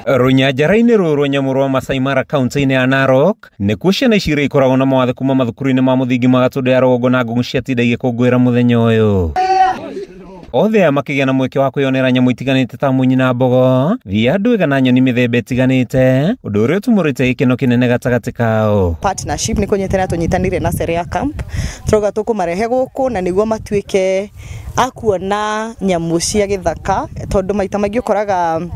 Runyanjara-inĩ rũrũ nyamũ rwa Masai Mara kaunti-inĩ ya Narok nĩkuo ciana ici ikoragwo na mawathe kuma mathukuru-inĩ ma mũthingi ma Gatũndũ ya rũgongo na Ngung'u ciatindagia gũkũngũĩra mũthenya ũyũ. Othe aya makĩgĩa na mweke wa kwĩyonera nyamũ itiganĩte ta munyi na mbogo, thia, ndwĩga na nyoni mĩthemba ĩtiganĩte, ũndũ ũrĩa ũtumũrĩte gĩkeno kĩnene gatagatĩ kao. Partnership nĩ kũnyitanĩra tũnyitanĩire na Serea Camp, tũrauga tũkũmarehe gũkũ na nĩguo matuĩke akuona nyamũ cia gĩthaka, tondũ maita maingĩ ũkoraga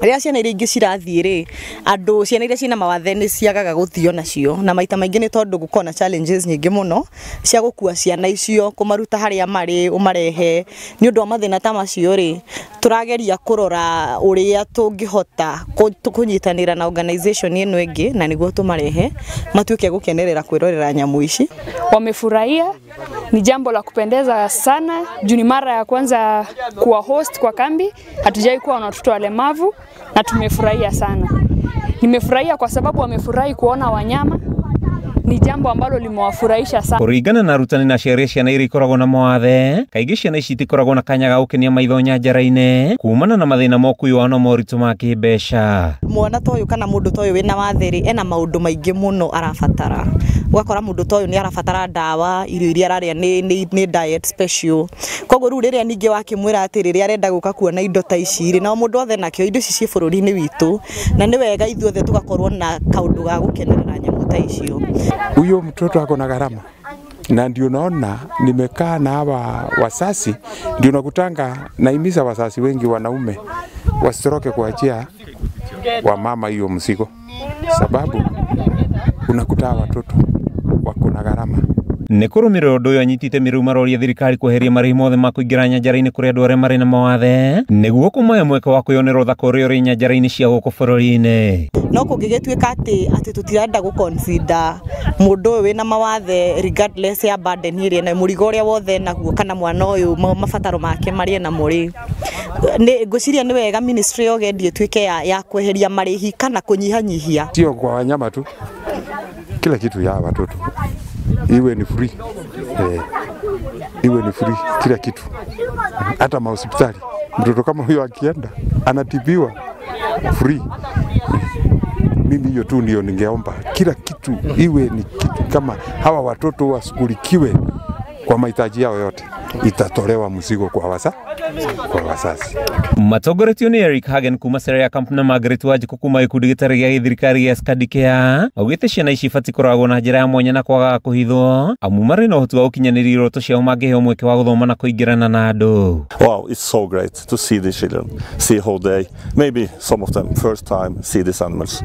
rĩrĩa ciana iria ingĩ cirathiĩ andũ ciana iria ciina mawathe nĩ ciagaga gũthio nacio, na maita maingĩ nĩ tondũ gũkorwo na challenges nyingĩ mũno cia gũkua ciana icio, kũmaruta harĩa marĩ, ũmarehe nĩ ũndũ wa mathĩna ta macio tũrageria kũrora ũrĩa tũngĩhota kũnyitanĩra na organization ĩno ĩngĩ na nĩguo tũmarehe matuĩke gũkenerera kwĩrorera nyamũ ici. Wamefurahia, ni jambo la kupendeza sana, juu ni mara ya kwanza kuwa host kwa kambi, hatujai kuwa na watoto walemavu na tumefurahia sana. Nimefurahia kwa sababu wamefurahi kuona wanyama, ni jambo ambalo limewafurahisha sana. Kũringana na arutani na aciari ciana iria ikoragwo na mawathe, kaingĩ ciana ici itikoragwo na kanya ga gũkenia maitho nyanjara-inĩ kumana na mathĩna ma ũkui wao na moritũ ma kĩmbeca. Mwana ta ũyũ kana mũndũ ta ũyũ wĩna wathe ena maũndũ maingĩ mũno arabatara. Ũgakora mũndũ ta ũyũ nĩ arabatara ndawa, irio iria ararĩa nĩ diet special. Koguo rĩu rĩrĩa ningĩ wakĩmwĩra atĩ rĩrĩa arenda gũka kuona indo ta ici na mũndũ othe nakĩo indo ici ciĩ bũrũri-inĩ witũ, na nĩ wega ithuothe tugakorwo na kaũndũ ga gũkenerera nyamũ ta icio. Huyo mtoto ako na gharama, na ndio naona nimekaa na hawa wasasi, ndio nakutanga naimiza wasasi wengi wanaume wasitoroke kuachia wa mama hiyo mzigo, sababu unakuta watoto wako na gharama. Nĩ kũrũmĩrĩra ũndũ ũyũ anyitĩte mĩrĩu maroria thirikari kweheria marĩhi mothe ma kũingĩra nyanjara-inĩ kũrĩ andũ arĩa marĩ na mawathe nĩguo kũmahe mweke wa kwĩyonera ũthaka ũrĩa ũrĩ nyanjara-inĩ cia gũkũ bũrũri-inĩ. No kũngĩgĩtuĩka atĩ tũtirenda gũconsider mũndũ ũyũ wĩna mawathe regardless ya burden ĩrĩa na mũrigo ũrĩa wothe naguo kana mwana ũyũ mabataro make marĩ na mũrĩ. Ngwĩciria nĩ wega ministry ya ũgendi ĩtuĩke ya kweheria marĩhi kana kũnyihanyihia. Sio kwa wanyama tu, kila kitu ya watoto iwe ni free, iwe ni free kila kitu, hata mahospitali. Mtoto kama huyo akienda anatibiwa free. Mimi hiyo tu ndio ningeomba, kila kitu iwe ni kitu kama hawa watoto washughulikiwe kwa mahitaji yao yote, itatolewa mzigo kwa wasasi. Matongoretio nĩ Eric Hagen kuma Serea Camp na Margaret Wanjiku kuma gĩkundi gĩtarĩ gĩa gĩthirikari gĩa Skadicare, augĩte ciana ici ibatiĩ kũroragwo na njĩra ya mwanya na kwaga kũhithwo, amu marĩ na ũhoti wa gũkinyanĩria iroto ciao mangĩheo mweke wa gũthoma na kũingĩrana na andũ. Wow, it's so great to see these children, see how they, maybe some of them first time see these animals.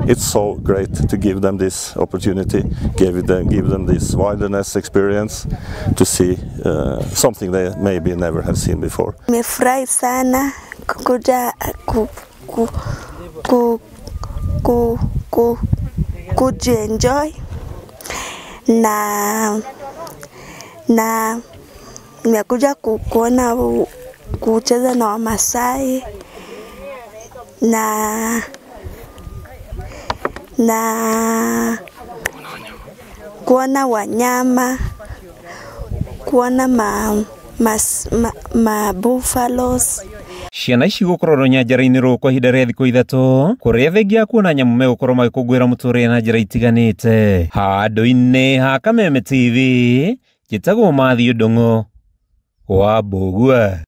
It's so great to give them this opportunity, give them this wilderness experience, to see something they maybe never have seen before. Nimefurahi sana kukuja kujienjoy na nimekuja kuona kucheza na Wamasai na kuona wanyama, kuona ma buffaloes. Ciana ici gũkorwo nyanjara-inĩ rũrũ kwa ihinda rĩa thikũ ithatũ, kũrĩa thengia kuona nyamũ megũkorwo magĩkũngũĩra mũtũrĩre na njĩra itiganĩte. Handũ-inĩ ha Kameme TV, njĩtagwo Mathiũ Ndung'u wa Mbũgua.